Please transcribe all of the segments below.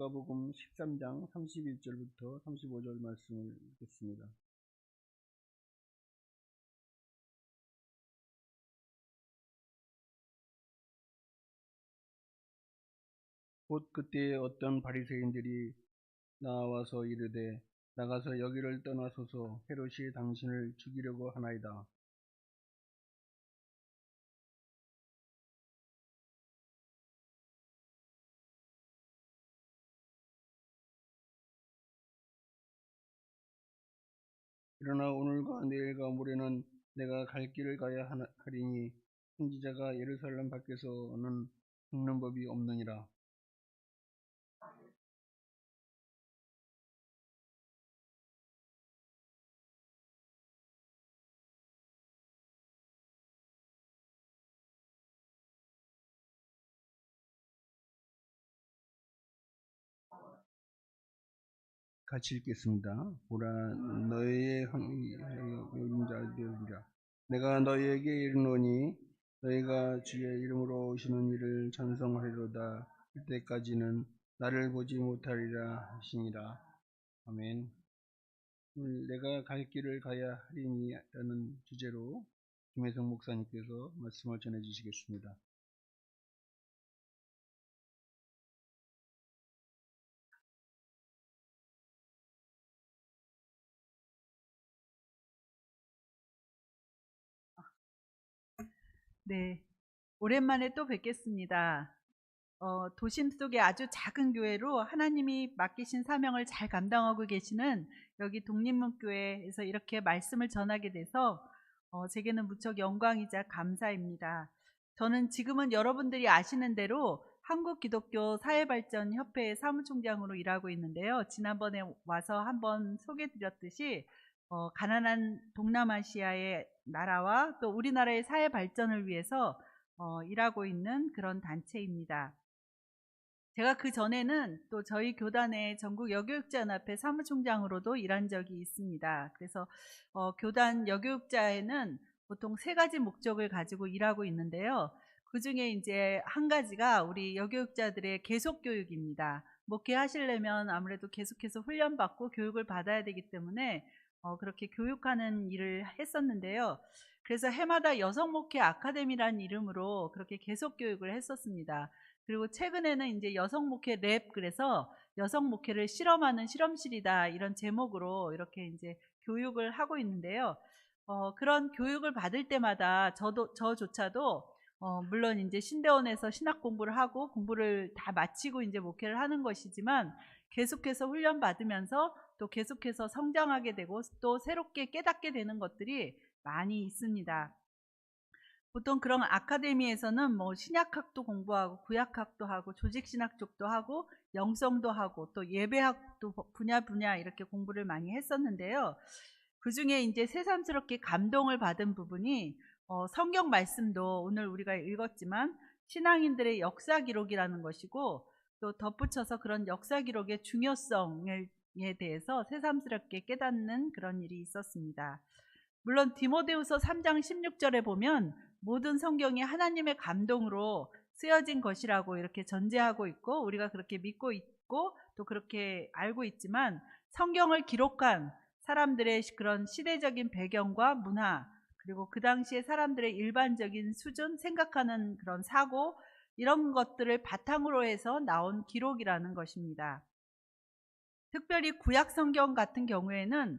누가복음 13장 31절부터 35절 말씀을 읽겠습니다. 곧 그때에 어떤 바리새인들이 나와서 이르되 나가서 여기를 떠나소서 헤롯이 당신을 죽이려고 하나이다. 그러나 오늘과 내일과 모레는 내가 갈 길을 가야 하리니 선지자가 예루살렘 밖에서는 죽는 법이 없느니라. 같이 읽겠습니다. 보라 너희의 영자되리라. 내가 너희에게 이르노니 너희가 주의 이름으로 오시는 이를 찬송하리로다. 그때까지는 나를 보지 못하리라 하시니라. 아멘. 내가 갈 길을 가야 하리니 라는 주제로 김혜성 목사님께서 말씀을 전해 주시겠습니다. 네, 오랜만에 또 뵙겠습니다. 도심 속의 아주 작은 교회로 하나님이 맡기신 사명을 잘 감당하고 계시는 여기 독립문교회에서 이렇게 말씀을 전하게 돼서 제게는 무척 영광이자 감사입니다. 저는 지금은 여러분들이 아시는 대로 한국기독교 사회발전협회의 사무총장으로 일하고 있는데요. 지난번에 와서 한번 소개드렸듯이 가난한 동남아시아의 나라와 또 우리나라의 사회 발전을 위해서 일하고 있는 그런 단체입니다. 제가 그 전에는 또 저희 교단의 전국 여교육자연합회 사무총장으로도 일한 적이 있습니다. 그래서 교단 여교육자에는 보통 3가지 목적을 가지고 일하고 있는데요. 그 중에 이제 한 가지가 우리 여교육자들의 계속 교육입니다. 목회하시려면 아무래도 계속해서 훈련받고 교육을 받아야 되기 때문에 그렇게 교육하는 일을 했었는데요. 그래서 해마다 여성 목회 아카데미라는 이름으로 그렇게 계속 교육을 했었습니다. 그리고 최근에는 이제 여성 목회 랩, 그래서 여성 목회를 실험하는 실험실이다, 이런 제목으로 이렇게 이제 교육을 하고 있는데요. 그런 교육을 받을 때마다 저조차도 물론 이제 신대원에서 신학 공부를 하고 공부를 다 마치고 이제 목회를 하는 것이지만 계속해서 훈련 받으면서 또 계속해서 성장하게 되고 또 새롭게 깨닫게 되는 것들이 많이 있습니다. 보통 그런 아카데미에서는 뭐 신약학도 공부하고 구약학도 하고 조직신학 쪽도 하고 영성도 하고 또 예배학도 분야 이렇게 공부를 많이 했었는데요. 그 중에 이제 새삼스럽게 감동을 받은 부분이 성경 말씀도 오늘 우리가 읽었지만 신앙인들의 역사 기록이라는 것이고, 또 덧붙여서 그런 역사 기록의 중요성에 대해서 새삼스럽게 깨닫는 그런 일이 있었습니다. 물론 디모데후서 3장 16절에 보면 모든 성경이 하나님의 감동으로 쓰여진 것이라고 이렇게 전제하고 있고 우리가 그렇게 믿고 있고 또 그렇게 알고 있지만, 성경을 기록한 사람들의 그런 시대적인 배경과 문화, 그리고 그 당시에 사람들의 일반적인 수준, 생각하는 그런 사고, 이런 것들을 바탕으로 해서 나온 기록이라는 것입니다. 특별히 구약 성경 같은 경우에는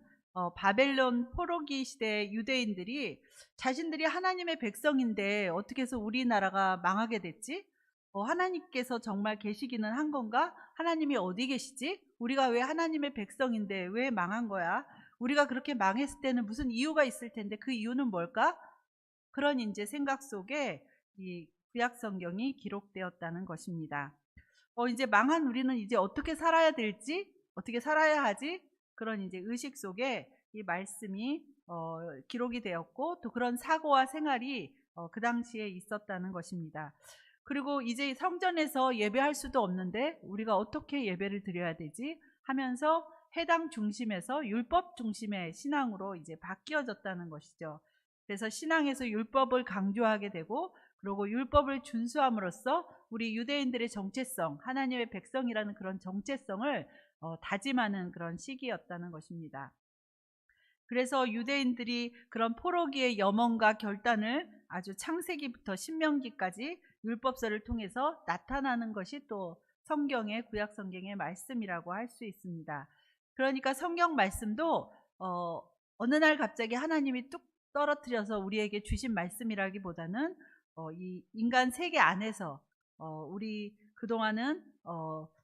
바벨론 포로기 시대 유대인들이 자신들이 하나님의 백성인데 어떻게 해서 우리나라가 망하게 됐지? 하나님께서 정말 계시기는 한 건가? 하나님이 어디 계시지? 우리가 왜 하나님의 백성인데 왜 망한 거야? 우리가 그렇게 망했을 때는 무슨 이유가 있을 텐데 그 이유는 뭘까? 그런 이제 생각 속에 이 구약 성경이 기록되었다는 것입니다. 이제 망한 우리는 이제 어떻게 살아야 될지, 어떻게 살아야 하지? 그런 이제 의식 속에 이 말씀이 기록이 되었고, 또 그런 사고와 생활이 그 당시에 있었다는 것입니다. 그리고 이제 성전에서 예배할 수도 없는데 우리가 어떻게 예배를 드려야 되지? 하면서 해당 중심에서 율법 중심의 신앙으로 이제 바뀌어졌다는 것이죠. 그래서 신앙에서 율법을 강조하게 되고, 그리고 율법을 준수함으로써 우리 유대인들의 정체성, 하나님의 백성이라는 그런 정체성을 다짐하는 그런 시기였다는 것입니다. 그래서 유대인들이 그런 포로기의 염원과 결단을 아주 창세기부터 신명기까지 율법서를 통해서 나타나는 것이 또 성경의 구약 성경의 말씀이라고 할 수 있습니다. 그러니까 성경 말씀도 어느 날 갑자기 하나님이 뚝 떨어뜨려서 우리에게 주신 말씀이라기보다는 이 인간 세계 안에서 우리 그동안은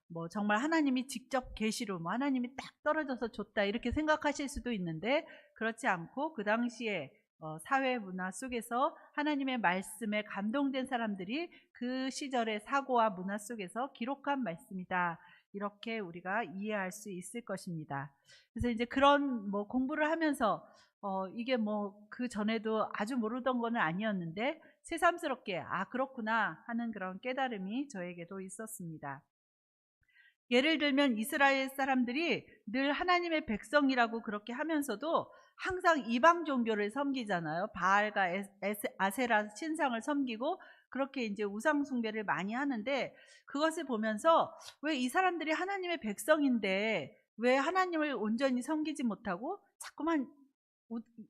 뭐 정말 하나님이 직접 계시로 뭐 하나님이 딱 떨어져서 줬다 이렇게 생각하실 수도 있는데, 그렇지 않고 그 당시에 사회 문화 속에서 하나님의 말씀에 감동된 사람들이 그 시절의 사고와 문화 속에서 기록한 말씀이다, 이렇게 우리가 이해할 수 있을 것입니다. 그래서 이제 그런 뭐 공부를 하면서 이게 뭐 그 전에도 아주 모르던 건 아니었는데 새삼스럽게 그렇구나 하는 그런 깨달음이 저에게도 있었습니다. 예를 들면 이스라엘 사람들이 늘 하나님의 백성이라고 그렇게 하면서도 항상 이방 종교를 섬기잖아요. 바알과 아세라 신상을 섬기고 그렇게 이제 우상 숭배를 많이 하는데, 그것을 보면서 왜 이 사람들이 하나님의 백성인데 왜 하나님을 온전히 섬기지 못하고 자꾸만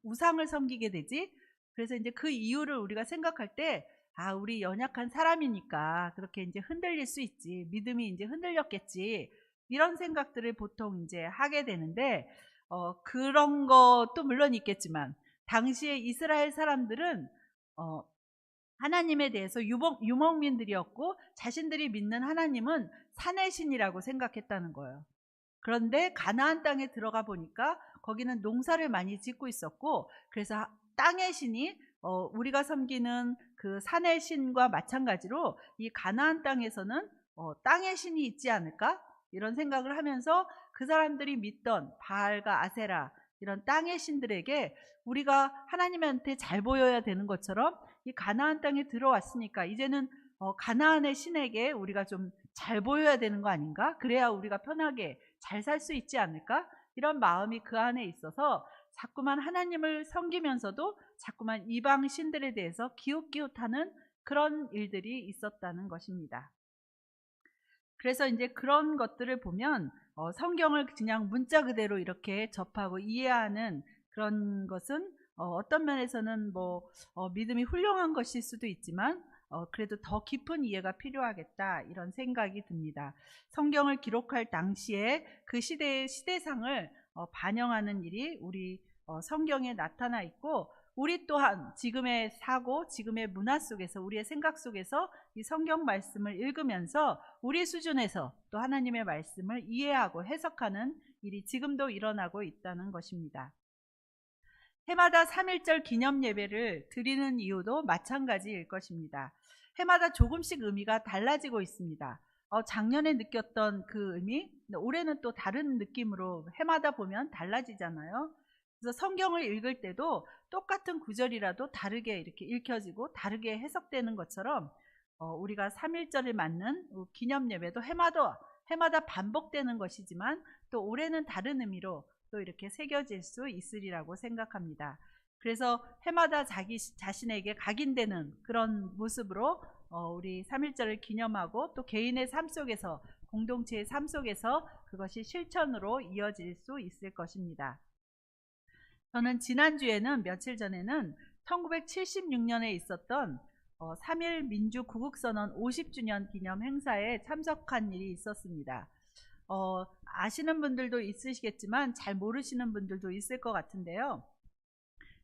우상을 섬기게 되지? 그래서 이제 그 이유를 우리가 생각할 때 우리 연약한 사람이니까 그렇게 이제 흔들릴 수 있지, 믿음이 이제 흔들렸겠지, 이런 생각들을 보통 이제 하게 되는데, 그런 것도 물론 있겠지만 당시에 이스라엘 사람들은 하나님에 대해서 유목민들이었고 자신들이 믿는 하나님은 산의 신이라고 생각했다는 거예요. 그런데 가나안 땅에 들어가 보니까 거기는 농사를 많이 짓고 있었고, 그래서 땅의 신이 우리가 섬기는 그 산의 신과 마찬가지로 이 가나안 땅에서는 땅의 신이 있지 않을까, 이런 생각을 하면서 그 사람들이 믿던 바알과 아세라 이런 땅의 신들에게 우리가 하나님한테 잘 보여야 되는 것처럼 이 가나안 땅에 들어왔으니까 이제는 가나안의 신에게 우리가 좀 잘 보여야 되는 거 아닌가? 그래야 우리가 편하게 잘 살 수 있지 않을까? 이런 마음이 그 안에 있어서 자꾸만 하나님을 섬기면서도 자꾸만 이방 신들에 대해서 기웃기웃하는 그런 일들이 있었다는 것입니다. 그래서 이제 그런 것들을 보면 성경을 그냥 문자 그대로 이렇게 접하고 이해하는 그런 것은 어떤 면에서는 뭐 믿음이 훌륭한 것일 수도 있지만 그래도 더 깊은 이해가 필요하겠다, 이런 생각이 듭니다. 성경을 기록할 당시에 그 시대의 시대상을 반영하는 일이 우리 성경에 나타나 있고, 우리 또한 지금의 사고, 지금의 문화 속에서, 우리의 생각 속에서 이 성경 말씀을 읽으면서 우리 수준에서 또 하나님의 말씀을 이해하고 해석하는 일이 지금도 일어나고 있다는 것입니다. 해마다 3.1절 기념 예배를 드리는 이유도 마찬가지일 것입니다. 해마다 조금씩 의미가 달라지고 있습니다. 작년에 느꼈던 그 의미, 올해는 또 다른 느낌으로 해마다 보면 달라지잖아요. 그래서 성경을 읽을 때도 똑같은 구절이라도 다르게 이렇게 읽혀지고 다르게 해석되는 것처럼 우리가 3.1절을 맞는 기념 예배도 해마다 반복되는 것이지만 또 올해는 다른 의미로 또 이렇게 새겨질 수 있으리라고 생각합니다. 그래서 해마다 자기 자신에게 각인되는 그런 모습으로 우리 3.1절을 기념하고 또 개인의 삶 속에서, 공동체의 삶 속에서 그것이 실천으로 이어질 수 있을 것입니다. 저는 지난주에는, 며칠 전에는 1976년에 있었던 3.1 민주구국선언 50주년 기념 행사에 참석한 일이 있었습니다. 아시는 분들도 있으시겠지만 잘 모르시는 분들도 있을 것 같은데요.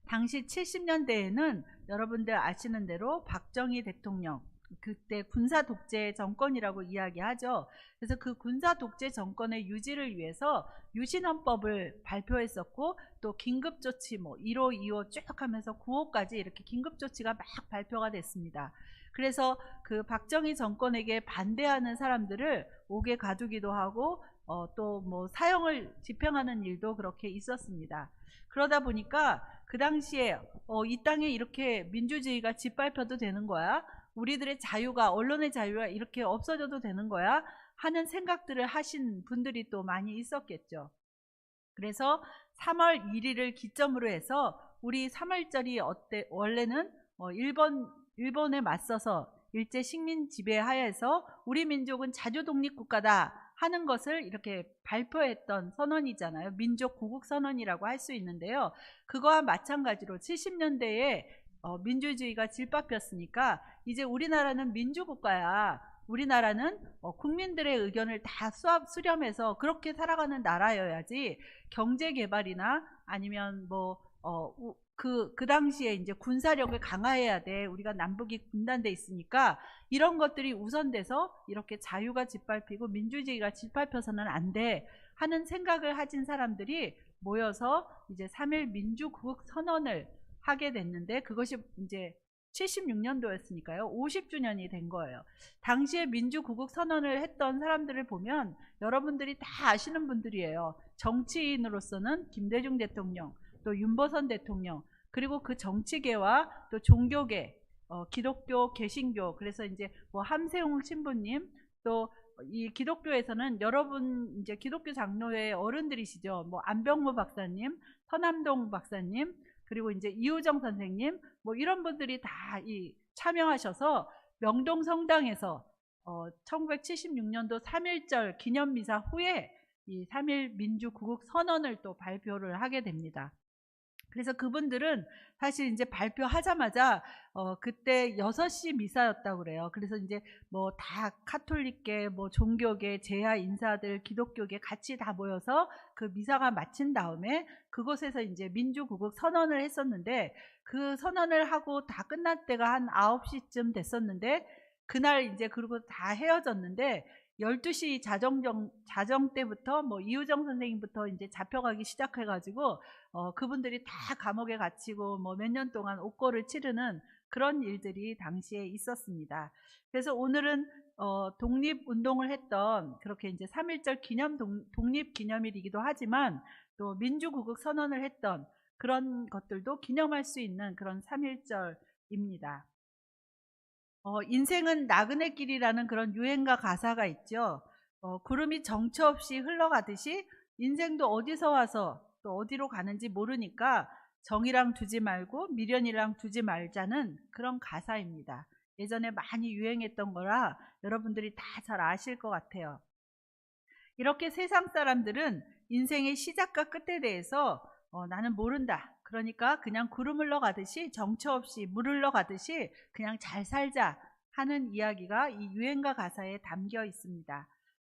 당시 70년대에는 여러분들 아시는 대로 박정희 대통령, 그때 군사 독재 정권이라고 이야기하죠. 그래서 그 군사 독재 정권의 유지를 위해서 유신헌법을 발표했었고, 또 긴급조치 1호, 2호 쭉 하면서 9호까지 이렇게 긴급조치가 막 발표가 됐습니다. 그래서 그 박정희 정권에게 반대하는 사람들을 옥에 가두기도 하고 또 뭐 사형을 집행하는 일도 그렇게 있었습니다. 그러다 보니까 그 당시에 이 땅에 이렇게 민주주의가 짓밟혀도 되는 거야? 우리들의 자유가, 언론의 자유가 이렇게 없어져도 되는 거야? 하는 생각들을 하신 분들이 또 많이 있었겠죠. 그래서 3월 1일을 기점으로 해서 우리 3월절이 원래는 일본 일본에 맞서서 일제 식민 지배 하에서 우리 민족은 자주 독립국가다 하는 것을 이렇게 발표했던 선언이잖아요. 민족 구국 선언이라고 할 수 있는데요. 그거와 마찬가지로 70년대에 민주주의가 질밥혔으니까 이제 우리나라는 민주국가야. 우리나라는 국민들의 의견을 다 수렴해서 그렇게 살아가는 나라여야지 경제개발이나 아니면 그 당시에 이제 군사력을 강화해야 돼. 우리가 남북이 분단돼 있으니까 이런 것들이 우선돼서 이렇게 자유가 짓밟히고 민주주의가 짓밟혀서는 안 돼 하는 생각을 가진 사람들이 모여서 이제 3.1 민주구국 선언을 하게 됐는데 그것이 이제 76년도였으니까요. 50주년이 된 거예요. 당시에 민주구국 선언을 했던 사람들을 보면 여러분들이 다 아시는 분들이에요. 정치인으로서는 김대중 대통령, 또 윤보선 대통령, 그리고 그 정치계와 또 종교계, 기독교, 개신교, 그래서 이제 함세웅 신부님, 또 이 기독교에서는 여러분 이제 기독교 장로회 어른들이시죠. 안병무 박사님, 서남동 박사님, 그리고 이제 이우정 선생님, 이런 분들이 다 참여하셔서 명동 성당에서 1976년도 3.1절 기념미사 후에 이 3.1 민주구국 선언을 또 발표를 하게 됩니다. 그래서 그분들은 사실 이제 발표하자마자 그때 6시 미사였다고 그래요. 그래서 이제 다 카톨릭계, 종교계, 제야 인사들, 기독교계 같이 다 모여서 그 미사가 마친 다음에 그곳에서 이제 민주구국 선언을 했었는데 그 선언을 하고 다 끝날 때가 한 9시쯤 됐었는데 그날 이제 그리고 다 헤어졌는데 12시 자정 때부터 이우정 선생님부터 이제 잡혀가기 시작해가지고 그분들이 다 감옥에 gat히고 몇 년 동안 옥고를 치르는 그런 일들이 당시에 있었습니다. 그래서 오늘은 독립운동을 했던 그렇게 이제 3.1절 독립기념일이기도 하지만 또 민주구국 선언을 했던 그런 것들도 기념할 수 있는 그런 3.1절입니다. 인생은 나그네 길이라는 그런 유행가 가사가 있죠. 구름이 정처 없이 흘러가듯이 인생도 어디서 와서 또 어디로 가는지 모르니까 정이랑 두지 말고 미련이랑 두지 말자는 그런 가사입니다. 예전에 많이 유행했던 거라 여러분들이 다 잘 아실 것 같아요. 이렇게 세상 사람들은 인생의 시작과 끝에 대해서 나는 모른다. 그러니까 그냥 구름 흘러가듯이 정처 없이 물 흘러가듯이 그냥 잘 살자 하는 이야기가 이 유행가 가사에 담겨 있습니다.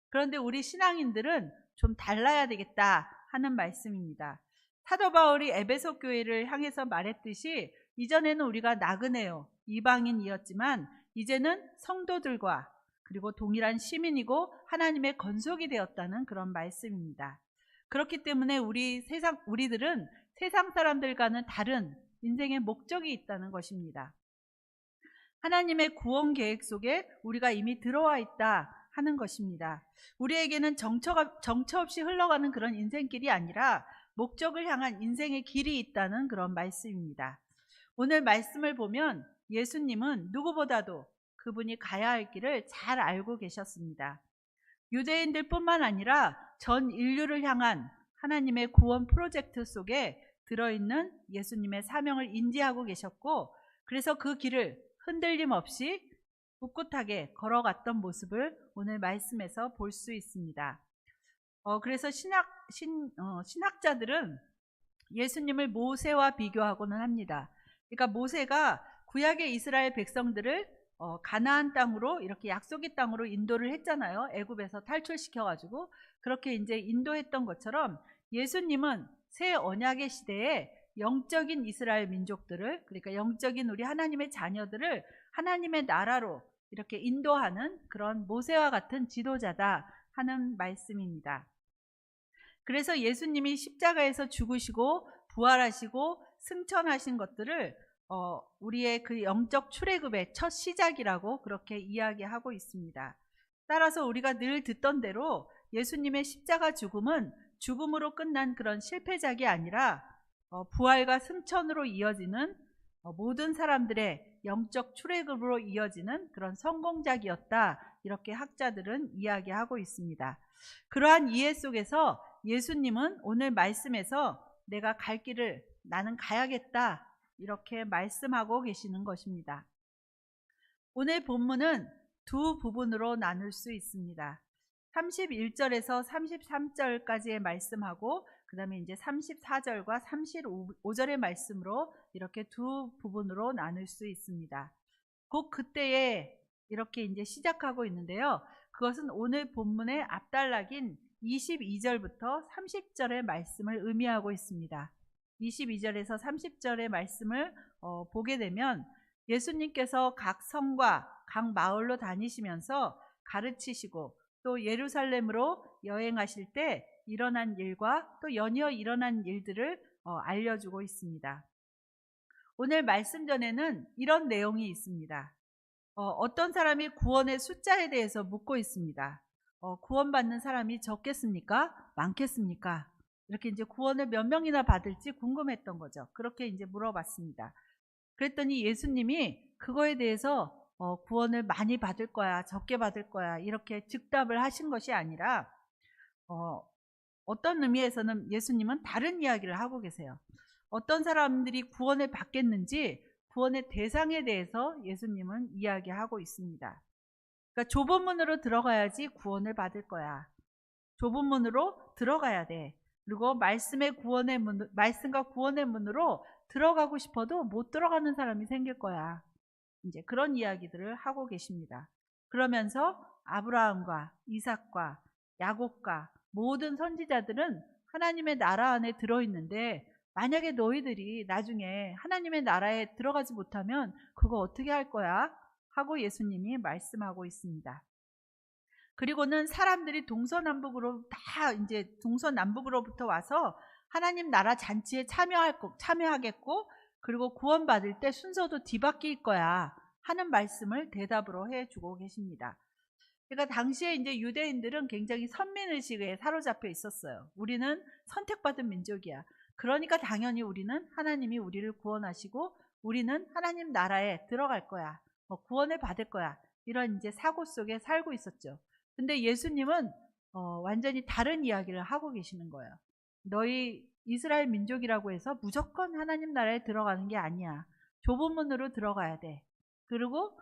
그런데 우리 신앙인들은 좀 달라야 되겠다 하는 말씀입니다. 사도 바울이 에베소 교회를 향해서 말했듯이 이전에는 우리가 나그네요, 이방인이었지만 이제는 성도들과 그리고 동일한 시민이고 하나님의 건속이 되었다는 그런 말씀입니다. 그렇기 때문에 우리들은 세상 사람들과는 다른 인생의 목적이 있다는 것입니다. 하나님의 구원 계획 속에 우리가 이미 들어와 있다 하는 것입니다. 우리에게는 정처 없이 흘러가는 그런 인생길이 아니라 목적을 향한 인생의 길이 있다는 그런 말씀입니다. 오늘 말씀을 보면 예수님은 누구보다도 그분이 가야 할 길을 잘 알고 계셨습니다. 유대인들 뿐만 아니라 전 인류를 향한 하나님의 구원 프로젝트 속에 들어있는 예수님의 사명을 인지하고 계셨고 그래서 그 길을 흔들림 없이 꿋꿋하게 걸어갔던 모습을 오늘 말씀에서 볼 수 있습니다. 그래서 신학자들은 예수님을 모세와 비교하고는 합니다. 그러니까 모세가 구약의 이스라엘 백성들을 가나안 땅으로 이렇게 약속의 땅으로 인도를 했잖아요. 애굽에서 탈출시켜가지고 그렇게 이제 인도했던 것처럼 예수님은 새 언약의 시대에 영적인 이스라엘 민족들을 그러니까 영적인 우리 하나님의 자녀들을 하나님의 나라로 이렇게 인도하는 그런 모세와 같은 지도자다 하는 말씀입니다. 그래서 예수님이 십자가에서 죽으시고 부활하시고 승천하신 것들을 우리의 그 영적 출애굽의 첫 시작이라고 그렇게 이야기하고 있습니다. 따라서 우리가 늘 듣던 대로 예수님의 십자가 죽음은 죽음으로 끝난 그런 실패작이 아니라 부활과 승천으로 이어지는 모든 사람들의 영적 출애굽으로 이어지는 그런 성공작이었다. 이렇게 학자들은 이야기하고 있습니다. 그러한 이해 속에서 예수님은 오늘 말씀에서 내가 갈 길을 나는 가야겠다. 이렇게 말씀하고 계시는 것입니다. 오늘 본문은 두 부분으로 나눌 수 있습니다. 31절에서 33절까지의 말씀하고 그 다음에 이제 34절과 35절의 말씀으로 이렇게 두 부분으로 나눌 수 있습니다. 곧 그때에 이렇게 이제 시작하고 있는데요. 그것은 오늘 본문의 앞단락인 22절부터 30절의 말씀을 의미하고 있습니다. 22절에서 30절의 말씀을 보게 되면 예수님께서 각 성과 각 마을로 다니시면서 가르치시고 또 예루살렘으로 여행하실 때 일어난 일과 또 연이어 일어난 일들을 알려주고 있습니다. 오늘 말씀 전에는 이런 내용이 있습니다. 어떤 사람이 구원의 숫자에 대해서 묻고 있습니다. 구원받는 사람이 적겠습니까? 많겠습니까? 이렇게 이제 구원을 몇 명이나 받을지 궁금했던 거죠. 그렇게 이제 물어봤습니다. 그랬더니 예수님이 그거에 대해서 구원을 많이 받을 거야, 적게 받을 거야 이렇게 즉답을 하신 것이 아니라 어떤 의미에서는 예수님은 다른 이야기를 하고 계세요. 어떤 사람들이 구원을 받겠는지 구원의 대상에 대해서 예수님은 이야기하고 있습니다. 그러니까 좁은 문으로 들어가야지 구원을 받을 거야. 좁은 문으로 들어가야 돼. 그리고 말씀과 구원의 문으로 들어가고 싶어도 못 들어가는 사람이 생길 거야. 이제 그런 이야기들을 하고 계십니다. 그러면서 아브라함과 이삭과 야곱과 모든 선지자들은 하나님의 나라 안에 들어있는데 만약에 너희들이 나중에 하나님의 나라에 들어가지 못하면 그거 어떻게 할 거야? 하고 예수님이 말씀하고 있습니다. 그리고는 사람들이 동서남북으로부터 와서 하나님 나라 잔치에 참여하겠고 그리고 구원받을 때 순서도 뒤바뀔 거야 하는 말씀을 대답으로 해주고 계십니다. 그러니까 당시에 이제 유대인들은 굉장히 선민의식에 사로잡혀 있었어요. 우리는 선택받은 민족이야. 그러니까 당연히 우리는 하나님이 우리를 구원하시고 우리는 하나님 나라에 들어갈 거야. 구원을 받을 거야. 이런 이제 사고 속에 살고 있었죠. 근데 예수님은 완전히 다른 이야기를 하고 계시는 거예요. 너희 이스라엘 민족이라고 해서 무조건 하나님 나라에 들어가는 게 아니야. 좁은 문으로 들어가야 돼. 그리고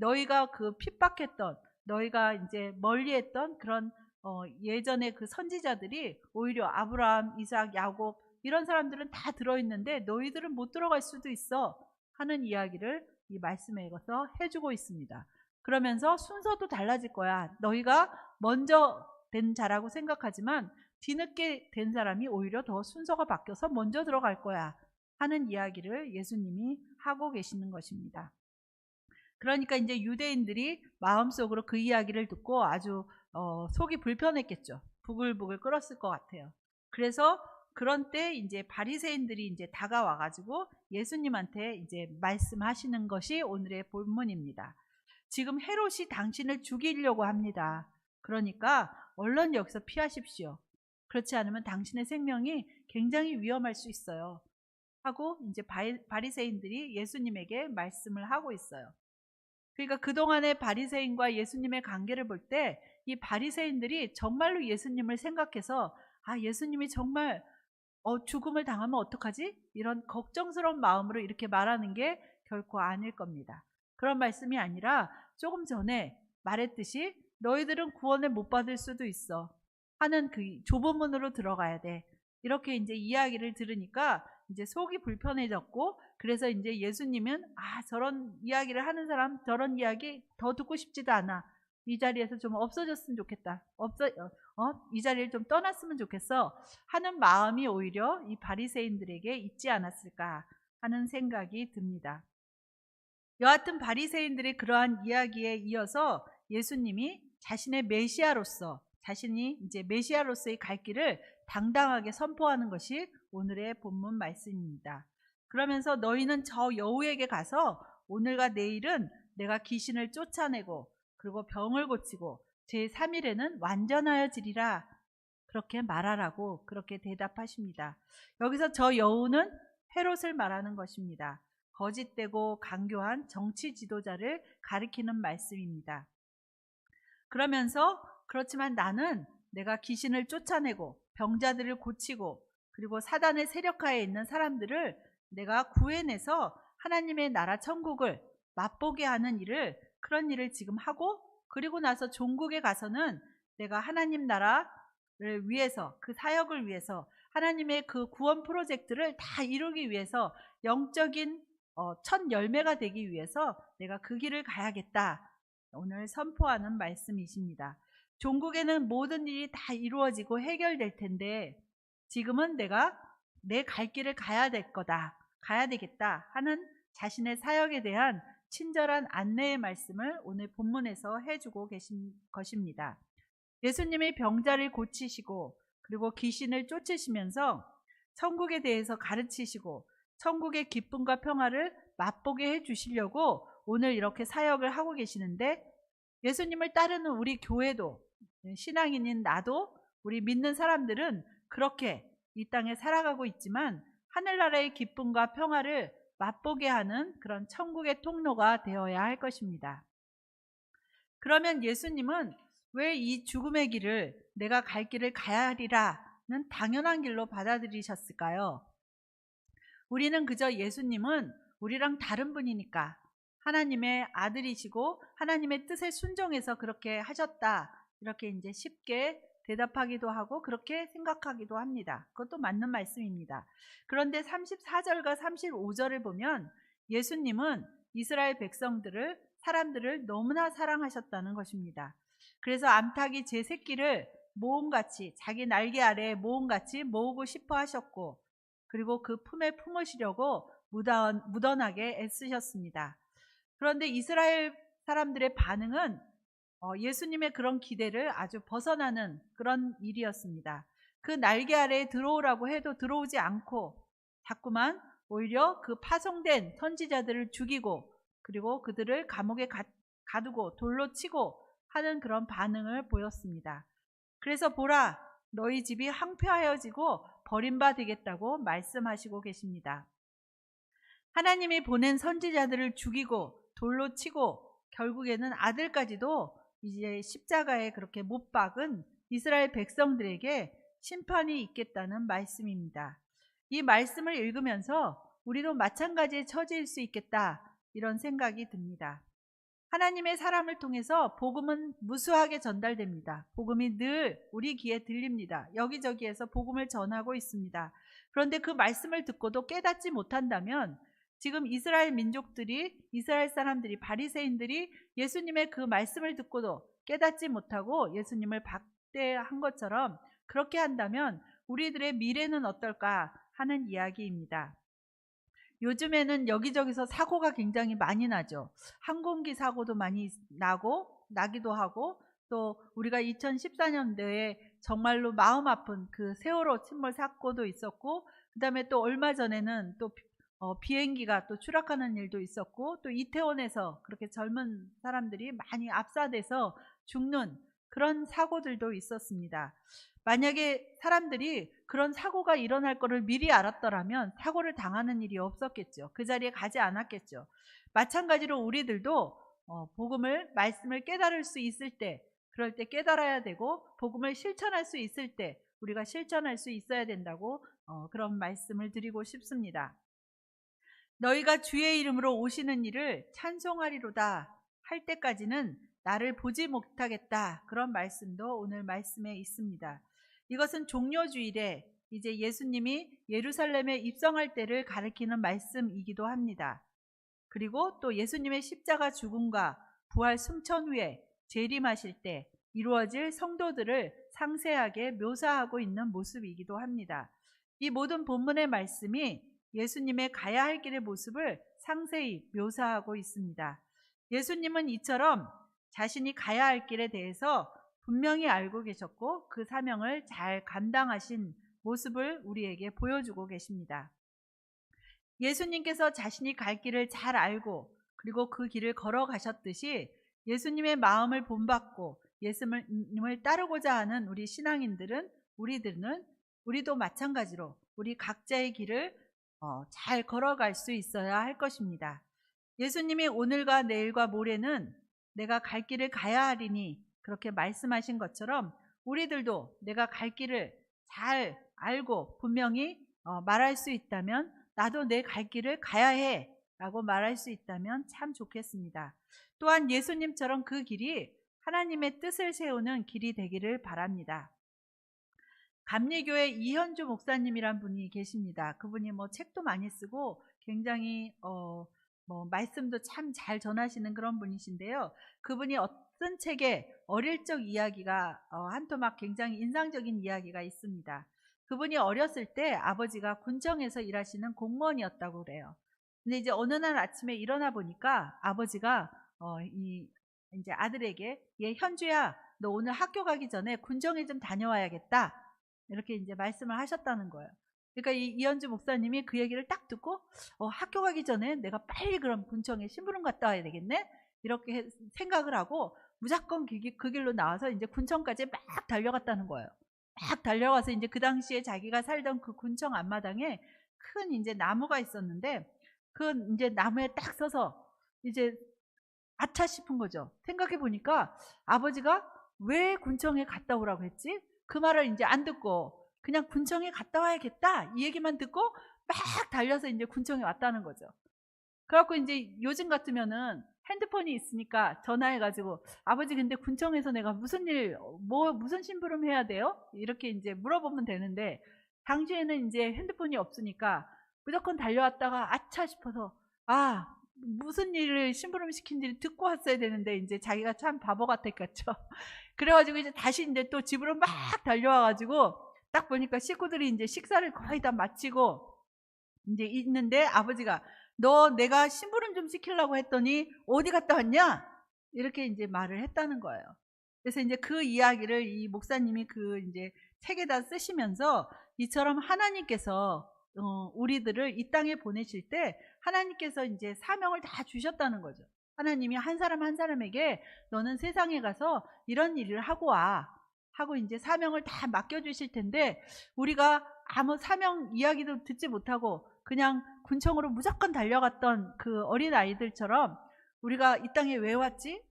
너희가 그 핍박했던 너희가 이제 멀리했던 그런 예전에 그 선지자들이 오히려 아브라함, 이삭, 야곱 이런 사람들은 다 들어있는데 너희들은 못 들어갈 수도 있어 하는 이야기를 이 말씀에서 해주고 있습니다. 그러면서 순서도 달라질 거야. 너희가 먼저 된 자라고 생각하지만 뒤늦게 된 사람이 오히려 더 순서가 바뀌어서 먼저 들어갈 거야 하는 이야기를 예수님이 하고 계시는 것입니다. 그러니까 이제 유대인들이 마음속으로 그 이야기를 듣고 아주 속이 불편했겠죠. 부글부글 끓었을 것 같아요. 그래서 그런 때 이제 바리새인들이 이제 다가와가지고 예수님한테 이제 말씀하시는 것이 오늘의 본문입니다. 지금 헤롯이 당신을 죽이려고 합니다. 그러니까 얼른 여기서 피하십시오. 그렇지 않으면 당신의 생명이 굉장히 위험할 수 있어요. 하고 이제 바리새인들이 예수님에게 말씀을 하고 있어요. 그러니까 그동안의 바리새인과 예수님의 관계를 볼 때 이 바리새인들이 정말로 예수님을 생각해서 예수님이 정말 죽음을 당하면 어떡하지? 이런 걱정스러운 마음으로 이렇게 말하는 게 결코 아닐 겁니다. 그런 말씀이 아니라 조금 전에 말했듯이 너희들은 구원을 못 받을 수도 있어 하는 그 좁은 문으로 들어가야 돼. 이렇게 이제 이야기를 들으니까 이제 속이 불편해졌고 그래서 이제 예수님은 저런 이야기를 하는 사람 저런 이야기 더 듣고 싶지도 않아. 이 자리에서 좀 없어졌으면 좋겠다. 이 자리를 좀 떠났으면 좋겠어 하는 마음이 오히려 이 바리새인들에게 있지 않았을까 하는 생각이 듭니다. 여하튼 바리새인들의 그러한 이야기에 이어서 예수님이 자신의 자신이 이제 메시아로서의 갈 길을 당당하게 선포하는 것이 오늘의 본문 말씀입니다. 그러면서 너희는 저 여우에게 가서 오늘과 내일은 내가 귀신을 쫓아내고 그리고 병을 고치고 제3일에는 완전하여지리라 그렇게 말하라고 그렇게 대답하십니다. 여기서 저 여우는 헤롯을 말하는 것입니다. 거짓되고 강교한 정치 지도자를 가리키는 말씀입니다. 그러면서 그렇지만 나는 내가 귀신을 쫓아내고 병자들을 고치고 그리고 사단의 세력하에 있는 사람들을 내가 구해내서 하나님의 나라 천국을 맛보게 하는 일을 그런 일을 지금 하고, 그리고 나서 종국에 가서는 내가 하나님 나라를 위해서, 그 사역을 위해서, 하나님의 그 구원 프로젝트를 다 이루기 위해서, 영적인 첫 열매가 되기 위해서 내가 그 길을 가야겠다, 오늘 선포하는 말씀이십니다. 종국에는 모든 일이 다 이루어지고 해결될 텐데 지금은 내가 내 갈 길을 가야 될 거다, 가야 되겠다 하는 자신의 사역에 대한 친절한 안내의 말씀을 오늘 본문에서 해주고 계신 것입니다. 예수님이 병자를 고치시고 그리고 귀신을 쫓으시면서 천국에 대해서 가르치시고 천국의 기쁨과 평화를 맛보게 해주시려고 오늘 이렇게 사역을 하고 계시는데, 예수님을 따르는 우리 교회도, 신앙인인 나도, 우리 믿는 사람들은 그렇게 이 땅에 살아가고 있지만 하늘나라의 기쁨과 평화를 맛보게 하는 그런 천국의 통로가 되어야 할 것입니다. 그러면 예수님은 왜 이 죽음의 길을, 내가 갈 길을 가야 하리라는 당연한 길로 받아들이셨을까요? 우리는 그저 예수님은 우리랑 다른 분이니까, 하나님의 아들이시고 하나님의 뜻에 순종해서 그렇게 하셨다, 이렇게 이제 쉽게 대답하기도 하고 그렇게 생각하기도 합니다. 그것도 맞는 말씀입니다. 그런데 34절과 35절을 보면 예수님은 이스라엘 백성들을, 사람들을 너무나 사랑하셨다는 것입니다. 그래서 암탉이 제 새끼를 모음같이, 자기 날개 아래에 모음같이 모으고 싶어 하셨고, 그리고 그 품에 품으시려고 무던하게 애쓰셨습니다. 그런데 이스라엘 사람들의 반응은 예수님의 그런 기대를 아주 벗어나는 그런 일이었습니다. 그 날개 아래에 들어오라고 해도 들어오지 않고 자꾸만 오히려 그 파송된 선지자들을 죽이고, 그리고 그들을 감옥에 가두고 돌로 치고 하는 그런 반응을 보였습니다. 그래서 보라, 너희 집이 황폐하여지고 버림바 되겠다고 말씀하시고 계십니다. 하나님이 보낸 선지자들을 죽이고 돌로 치고 결국에는 아들까지도 이제 십자가에 그렇게 못 박은 이스라엘 백성들에게 심판이 있겠다는 말씀입니다. 이 말씀을 읽으면서 우리도 마찬가지의 처지일 수 있겠다, 이런 생각이 듭니다. 하나님의 사람을 통해서 복음은 무수하게 전달됩니다. 복음이 늘 우리 귀에 들립니다. 여기저기에서 복음을 전하고 있습니다. 그런데 그 말씀을 듣고도 깨닫지 못한다면, 지금 이스라엘 민족들이, 이스라엘 사람들이, 바리새인들이 예수님의 그 말씀을 듣고도 깨닫지 못하고 예수님을 박대한 것처럼 그렇게 한다면 우리들의 미래는 어떨까 하는 이야기입니다. 요즘에는 여기저기서 사고가 굉장히 많이 나죠. 항공기 사고도 많이 나기도 하고, 또 우리가 2014년도에 정말로 마음 아픈 그 세월호 침몰 사고도 있었고, 그 다음에 또 얼마 전에는 또 비행기가 또 추락하는 일도 있었고, 또 이태원에서 그렇게 젊은 사람들이 많이 압사돼서 죽는 그런 사고들도 있었습니다. 만약에 사람들이 그런 사고가 일어날 거를 미리 알았더라면 사고를 당하는 일이 없었겠죠. 그 자리에 가지 않았겠죠. 마찬가지로 우리들도 복음을, 말씀을 깨달을 수 있을 때, 그럴 때 깨달아야 되고, 복음을 실천할 수 있을 때 우리가 실천할 수 있어야 된다고 그런 말씀을 드리고 싶습니다. 너희가 주의 이름으로 오시는 일을 찬송하리로다 할 때까지는 나를 보지 못하겠다, 그런 말씀도 오늘 말씀에 있습니다. 이것은 종려주일에 이제 예수님이 예루살렘에 입성할 때를 가리키는 말씀이기도 합니다. 그리고 또 예수님의 십자가 죽음과 부활 승천 후에 재림하실 때 이루어질 성도들을 상세하게 묘사하고 있는 모습이기도 합니다. 이 모든 본문의 말씀이 예수님의 가야 할 길의 모습을 상세히 묘사하고 있습니다. 예수님은 이처럼 자신이 가야 할 길에 대해서 분명히 알고 계셨고 그 사명을 잘 감당하신 모습을 우리에게 보여주고 계십니다. 예수님께서 자신이 갈 길을 잘 알고 그리고 그 길을 걸어가셨듯이 예수님의 마음을 본받고 예수님을 따르고자 하는 우리 신앙인들은, 우리도 마찬가지로 우리 각자의 길을 잘 걸어갈 수 있어야 할 것입니다. 예수님이 오늘과 내일과 모레는 내가 갈 길을 가야 하리니 그렇게 말씀하신 것처럼 우리들도 내가 갈 길을 잘 알고 분명히 말할 수 있다면, 나도 내 갈 길을 가야 해 라고 말할 수 있다면 참 좋겠습니다. 또한 예수님처럼 그 길이 하나님의 뜻을 세우는 길이 되기를 바랍니다. 감리교회 이현주 목사님이란 분이 계십니다. 그분이 뭐 책도 많이 쓰고 굉장히 말씀도 참 잘 전하시는 그런 분이신데요. 그분이 어떤 책에 어릴 적 이야기가 한 토막 굉장히 인상적인 이야기가 있습니다. 그분이 어렸을 때 아버지가 군청에서 일하시는 공무원이었다고 그래요. 근데 이제 어느 날 아침에 일어나 보니까 아버지가 이제 아들에게 얘 현주야, 너 오늘 학교 가기 전에 군청에 좀 다녀와야겠다. 이렇게 이제 말씀을 하셨다는 거예요. 그러니까 이현주 목사님이 그 얘기를 딱 듣고 학교 가기 전에 내가 빨리 그럼 군청에 심부름 갔다 와야 되겠네? 이렇게 생각을 하고 무조건 그 길로 나와서 이제 군청까지 막 달려갔다는 거예요. 막 달려가서 이제 그 당시에 자기가 살던 그 군청 앞마당에 큰 이제 나무가 있었는데 그 이제 나무에 딱 서서 이제 아차 싶은 거죠. 생각해 보니까 아버지가 왜 군청에 갔다 오라고 했지? 그 말을 이제 안 듣고 그냥 군청에 갔다 와야겠다 이 얘기만 듣고 막 달려서 이제 군청에 왔다는 거죠. 그래갖고 이제 요즘 같으면은 핸드폰이 있으니까 전화해가지고 아버지 근데 군청에서 내가 무슨 심부름 해야 돼요? 이렇게 이제 물어보면 되는데 당시에는 이제 핸드폰이 없으니까 무조건 달려왔다가 아차 싶어서 무슨 일을 심부름 시킨지 듣고 왔어야 되는데 이제 자기가 참 바보 같았겠죠. 그래가지고 이제 다시 이제 또 집으로 막 달려와가지고 딱 보니까 식구들이 이제 식사를 거의 다 마치고 이제 있는데 아버지가 너 내가 심부름 좀 시키려고 했더니 어디 갔다 왔냐? 이렇게 이제 말을 했다는 거예요. 그래서 이제 그 이야기를 이 목사님이 그 이제 책에다 쓰시면서 이처럼 하나님께서 우리들을 이 땅에 보내실 때 하나님께서 이제 사명을 다 주셨다는 거죠. 하나님이 한 사람 한 사람에게 너는 세상에 가서 이런 일을 하고 와 하고 이제 사명을 다 맡겨주실 텐데 우리가 아무 사명 이야기도 듣지 못하고 그냥 군청으로 무조건 달려갔던 그 어린 아이들처럼 우리가 이 땅에 왜 왔지?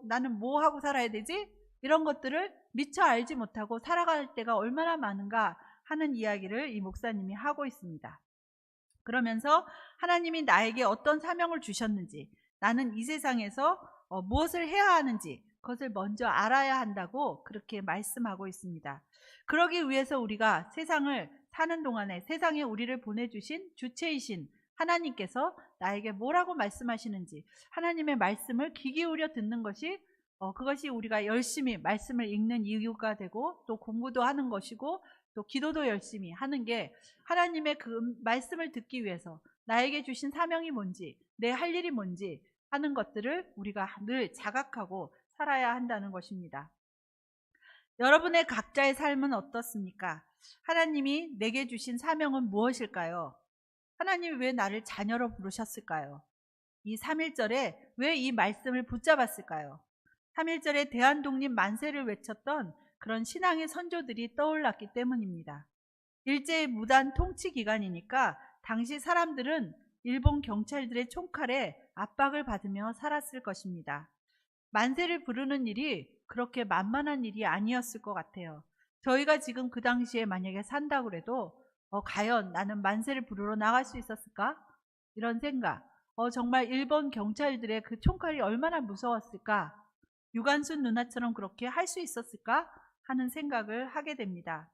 나는 뭐 하고 살아야 되지? 이런 것들을 미처 알지 못하고 살아갈 때가 얼마나 많은가 하는 이야기를 이 목사님이 하고 있습니다. 그러면서 하나님이 나에게 어떤 사명을 주셨는지 나는 이 세상에서 무엇을 해야 하는지 그것을 먼저 알아야 한다고 그렇게 말씀하고 있습니다. 그러기 위해서 우리가 세상을 사는 동안에 세상에 우리를 보내주신 주체이신 하나님께서 나에게 뭐라고 말씀하시는지 하나님의 말씀을 귀 기울여 듣는 것이 그것이 우리가 열심히 말씀을 읽는 이유가 되고 또 공부도 하는 것이고 또 기도도 열심히 하는 게 하나님의 그 말씀을 듣기 위해서 나에게 주신 사명이 뭔지 내 할 일이 뭔지 하는 것들을 우리가 늘 자각하고 살아야 한다는 것입니다. 여러분의 각자의 삶은 어떻습니까? 하나님이 내게 주신 사명은 무엇일까요? 하나님이 왜 나를 자녀로 부르셨을까요? 이 3.1절에 왜 이 말씀을 붙잡았을까요? 3.1절에 대한독립 만세를 외쳤던 그런 신앙의 선조들이 떠올랐기 때문입니다. 일제의 무단 통치 기간이니까 당시 사람들은 일본 경찰들의 총칼에 압박을 받으며 살았을 것입니다. 만세를 부르는 일이 그렇게 만만한 일이 아니었을 것 같아요. 저희가 지금 그 당시에 만약에 산다고 해도 과연 나는 만세를 부르러 나갈 수 있었을까? 이런 생각. 정말 일본 경찰들의 그 총칼이 얼마나 무서웠을까? 유관순 누나처럼 그렇게 할 수 있었을까? 하는 생각을 하게 됩니다.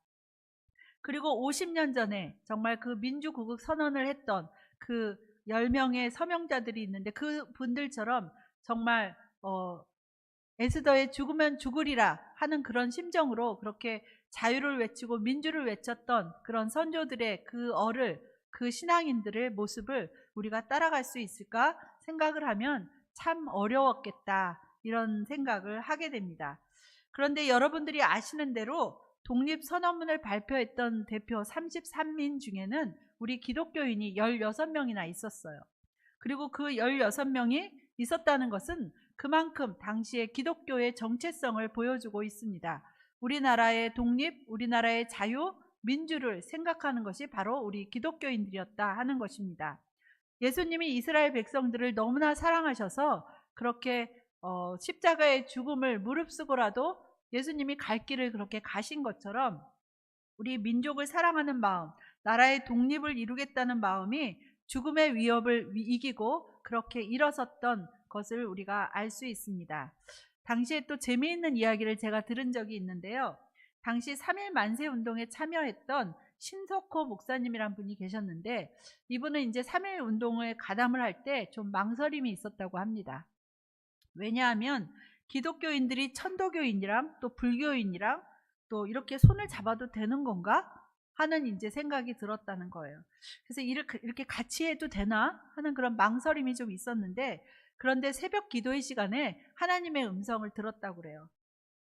그리고 50년 전에 정말 그 민주구국 선언을 했던 그 10명의 서명자들이 있는데 그 분들처럼 정말 에스더의 죽으면 죽으리라 하는 그런 심정으로 그렇게 자유를 외치고 민주를 외쳤던 그런 선조들의 그 신앙인들의 모습을 우리가 따라갈 수 있을까 생각을 하면 참 어려웠겠다 이런 생각을 하게 됩니다. 그런데 여러분들이 아시는 대로 독립선언문을 발표했던 대표 33민 중에는 우리 기독교인이 16명이나 있었어요. 그리고 그 16명이 있었다는 것은 그만큼 당시의 기독교의 정체성을 보여주고 있습니다. 우리나라의 독립, 우리나라의 자유, 민주를 생각하는 것이 바로 우리 기독교인들이었다 하는 것입니다. 예수님이 이스라엘 백성들을 너무나 사랑하셔서 그렇게 십자가의 죽음을 무릅쓰고라도 예수님이 갈 길을 그렇게 가신 것처럼 우리 민족을 사랑하는 마음, 나라의 독립을 이루겠다는 마음이 죽음의 위협을 이기고 그렇게 일어섰던 것을 우리가 알 수 있습니다. 당시에 또 재미있는 이야기를 제가 들은 적이 있는데요. 당시 3.1 만세 운동에 참여했던 신석호 목사님이란 분이 계셨는데, 이분은 이제 3.1 운동을 가담을 할 때 좀 망설임이 있었다고 합니다. 왜냐하면 기독교인들이 천도교인이랑 또 불교인이랑 또 이렇게 손을 잡아도 되는 건가 하는 이제 생각이 들었다는 거예요. 그래서 이렇게 같이 해도 되나 하는 그런 망설임이 좀 있었는데, 그런데 새벽 기도의 시간에 하나님의 음성을 들었다고 그래요.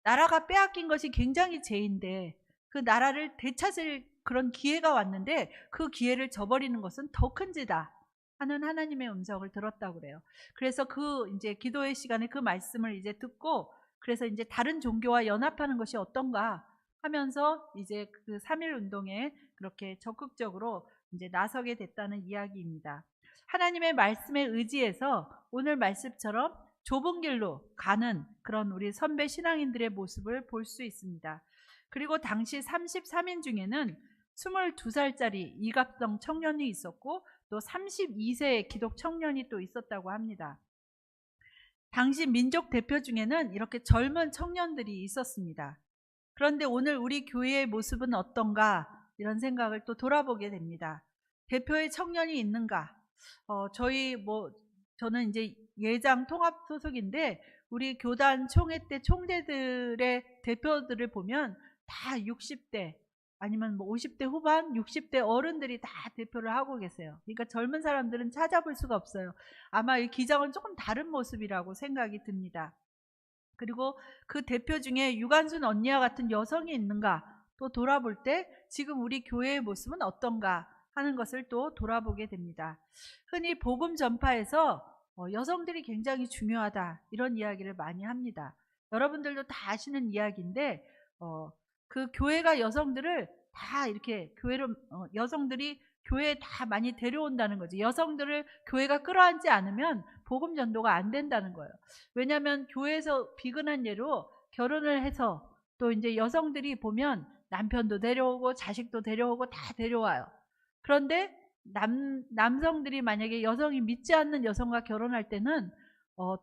나라가 빼앗긴 것이 굉장히 죄인데 그 나라를 되찾을 그런 기회가 왔는데 그 기회를 저버리는 것은 더 큰 죄다 하는 하나님의 음성을 들었다고 그래요. 그래서 그 이제 기도의 시간에 그 말씀을 이제 듣고, 그래서 이제 다른 종교와 연합하는 것이 어떤가 하면서 이제 그 3.1 운동에 그렇게 적극적으로 이제 나서게 됐다는 이야기입니다. 하나님의 말씀에 의지해서 오늘 말씀처럼 좁은 길로 가는 그런 우리 선배 신앙인들의 모습을 볼 수 있습니다. 그리고 당시 33인 중에는 22살짜리 이갑성 청년이 있었고 또 32세의 기독 청년이 또 있었다고 합니다. 당시 민족 대표 중에는 이렇게 젊은 청년들이 있었습니다. 그런데 오늘 우리 교회의 모습은 어떤가 이런 생각을 또 돌아보게 됩니다. 대표의 청년이 있는가? 저는 이제 예장 통합 소속인데 우리 교단 총회 때 총재들의 대표들을 보면 다 60대 아니면 뭐 50대 후반, 60대 어른들이 다 대표를 하고 계세요. 그러니까 젊은 사람들은 찾아볼 수가 없어요. 아마 이 기장은 조금 다른 모습이라고 생각이 듭니다. 그리고 그 대표 중에 유관순 언니와 같은 여성이 있는가 또 돌아볼 때 지금 우리 교회의 모습은 어떤가 하는 것을 또 돌아보게 됩니다. 흔히 복음 전파에서 여성들이 굉장히 중요하다 이런 이야기를 많이 합니다. 여러분들도 다 아시는 이야기인데 그 교회가 여성들을 다 이렇게 교회로 여성들이 교회에 다 많이 데려온다는 거죠. 여성들을 교회가 끌어안지 않으면 복음 전도가 안 된다는 거예요. 왜냐하면 교회에서 비근한 예로 결혼을 해서 또 이제 여성들이 보면 남편도 데려오고 자식도 데려오고 다 데려와요. 그런데 남성들이 만약에 여성이 믿지 않는 여성과 결혼할 때는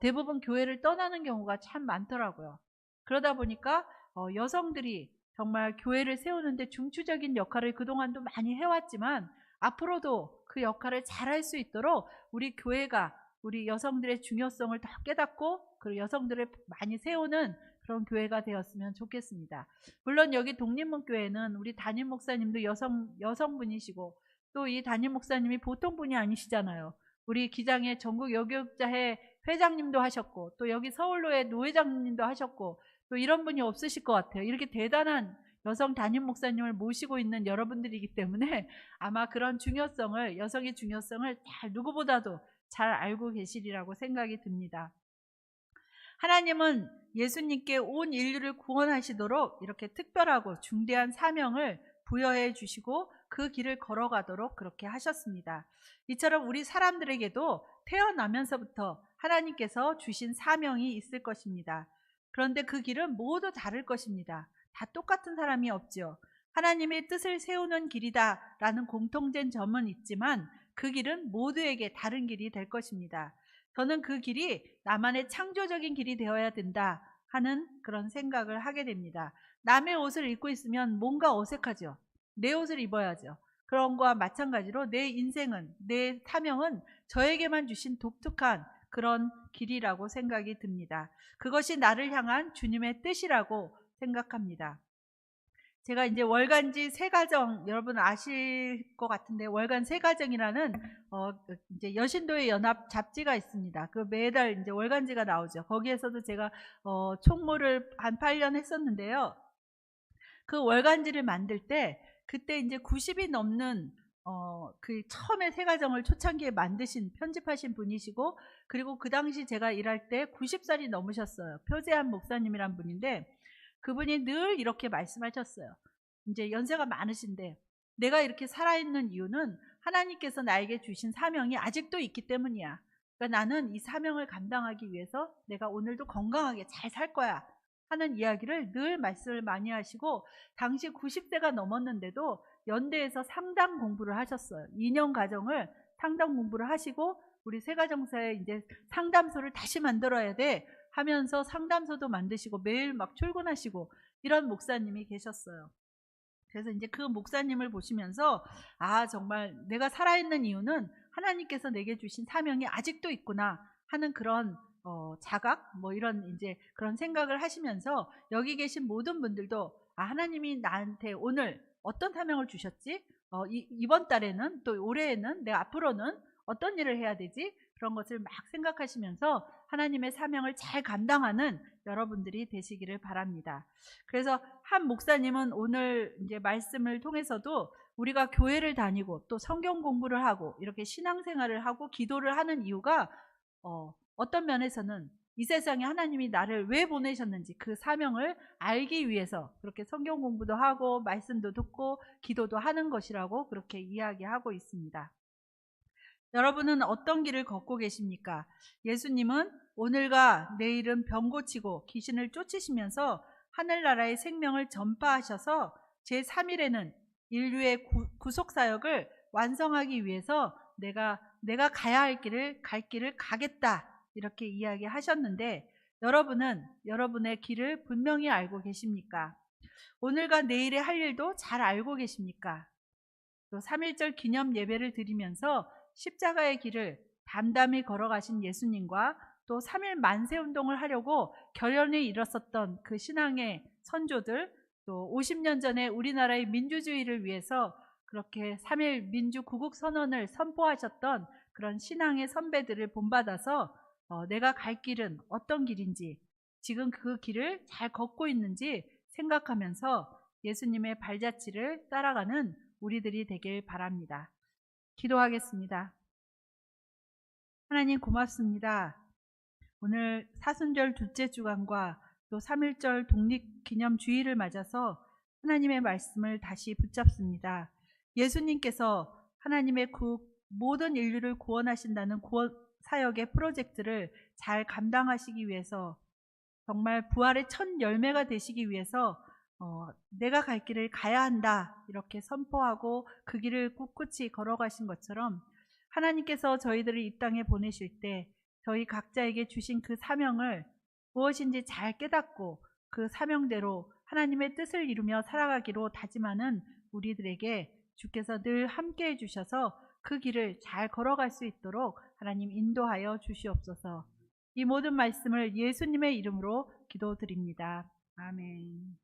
대부분 교회를 떠나는 경우가 참 많더라고요. 그러다 보니까 여성들이 정말 교회를 세우는데 중추적인 역할을 그동안도 많이 해왔지만 앞으로도 그 역할을 잘할 수 있도록 우리 교회가 우리 여성들의 중요성을 더 깨닫고 그리고 여성들을 많이 세우는 그런 교회가 되었으면 좋겠습니다. 물론 여기 독립문교회는 우리 담임 목사님도 여성분이시고 또 이 담임 목사님이 보통 분이 아니시잖아요. 우리 기장의 전국 여교육자회 회장님도 하셨고 또 여기 서울로의 노회장님도 하셨고 또 이런 분이 없으실 것 같아요. 이렇게 대단한 여성 담임 목사님을 모시고 있는 여러분들이기 때문에 아마 그런 중요성을, 여성의 중요성을 누구보다도 잘 알고 계시리라고 생각이 듭니다. 하나님은 예수님께 온 인류를 구원하시도록 이렇게 특별하고 중대한 사명을 부여해 주시고 그 길을 걸어가도록 그렇게 하셨습니다. 이처럼 우리 사람들에게도 태어나면서부터 하나님께서 주신 사명이 있을 것입니다. 그런데 그 길은 모두 다를 것입니다. 다 똑같은 사람이 없죠. 하나님의 뜻을 세우는 길이다 라는 공통된 점은 있지만 그 길은 모두에게 다른 길이 될 것입니다. 저는 그 길이 나만의 창조적인 길이 되어야 된다 하는 그런 생각을 하게 됩니다. 남의 옷을 입고 있으면 뭔가 어색하죠. 내 옷을 입어야죠. 그런 거와 마찬가지로 내 인생은, 내 사명은 저에게만 주신 독특한 그런 길이라고 생각이 듭니다. 그것이 나를 향한 주님의 뜻이라고 생각합니다. 제가 이제 월간지 새가정, 여러분 아실 것 같은데 월간 새가정이라는 이제 여신도의 연합 잡지가 있습니다. 그 매달 이제 월간지가 나오죠. 거기에서도 제가 총무를 한 8년 했었는데요. 그 월간지를 만들 때 그때 이제 90이 넘는 그 처음에 새가정을 초창기에 만드신 편집하신 분이시고 그리고 그 당시 제가 일할 때 90살이 넘으셨어요. 표재한 목사님이란 분인데 그분이 늘 이렇게 말씀하셨어요. 이제 연세가 많으신데 내가 이렇게 살아있는 이유는 하나님께서 나에게 주신 사명이 아직도 있기 때문이야. 그러니까 나는 이 사명을 감당하기 위해서 내가 오늘도 건강하게 잘 살 거야 하는 이야기를 늘 말씀을 많이 하시고 당시 90세가 넘었는데도 연대에서 상담 공부를 하셨어요. 2년 과정을 상담 공부를 하시고 우리 새가정사에 이제 상담소를 다시 만들어야 돼 하면서 상담소도 만드시고 매일 막 출근하시고 이런 목사님이 계셨어요. 그래서 이제 그 목사님을 보시면서 정말 내가 살아있는 이유는 하나님께서 내게 주신 사명이 아직도 있구나 하는 그런 자각 이런 이제 그런 생각을 하시면서 여기 계신 모든 분들도 하나님이 나한테 오늘 어떤 사명을 주셨지? 이번 달에는 또 올해에는 내가 앞으로는 어떤 일을 해야 되지? 그런 것을 막 생각하시면서 하나님의 사명을 잘 감당하는 여러분들이 되시기를 바랍니다. 그래서 한 목사님은 오늘 이제 말씀을 통해서도 우리가 교회를 다니고 또 성경 공부를 하고 이렇게 신앙생활을 하고 기도를 하는 이유가 어떤 면에서는 이 세상에 하나님이 나를 왜 보내셨는지 그 사명을 알기 위해서 그렇게 성경 공부도 하고 말씀도 듣고 기도도 하는 것이라고 그렇게 이야기하고 있습니다. 여러분은 어떤 길을 걷고 계십니까? 예수님은 오늘과 내일은 병 고치고 귀신을 쫓으시면서 하늘나라의 생명을 전파하셔서 제3일에는 인류의 구속사역을 완성하기 위해서 내가 가야 할 길을 가겠다 이렇게 이야기하셨는데 여러분은 여러분의 길을 분명히 알고 계십니까? 오늘과 내일의 할 일도 잘 알고 계십니까? 또 3.1절 기념 예배를 드리면서 십자가의 길을 담담히 걸어가신 예수님과 또 3.1 만세운동을 하려고 결연히 일었었던 그 신앙의 선조들, 또 50년 전에 우리나라의 민주주의를 위해서 그렇게 3.1 민주구국선언을 선포하셨던 그런 신앙의 선배들을 본받아서 내가 갈 길은 어떤 길인지 지금 그 길을 잘 걷고 있는지 생각하면서 예수님의 발자취를 따라가는 우리들이 되길 바랍니다. 기도하겠습니다. 하나님 고맙습니다. 오늘 사순절 둘째 주간과 또 3.1절 독립기념주의를 맞아서 하나님의 말씀을 다시 붙잡습니다. 예수님께서 하나님의 모든 인류를 구원하신다는 구원 사역의 프로젝트를 잘 감당하시기 위해서 정말 부활의 첫 열매가 되시기 위해서 내가 갈 길을 가야 한다 이렇게 선포하고 그 길을 꿋꿋이 걸어가신 것처럼 하나님께서 저희들을 이 땅에 보내실 때 저희 각자에게 주신 그 사명을 무엇인지 잘 깨닫고 그 사명대로 하나님의 뜻을 이루며 살아가기로 다짐하는 우리들에게 주께서 늘 함께해 주셔서 그 길을 잘 걸어갈 수 있도록 하나님 인도하여 주시옵소서. 이 모든 말씀을 예수님의 이름으로 기도드립니다. 아멘.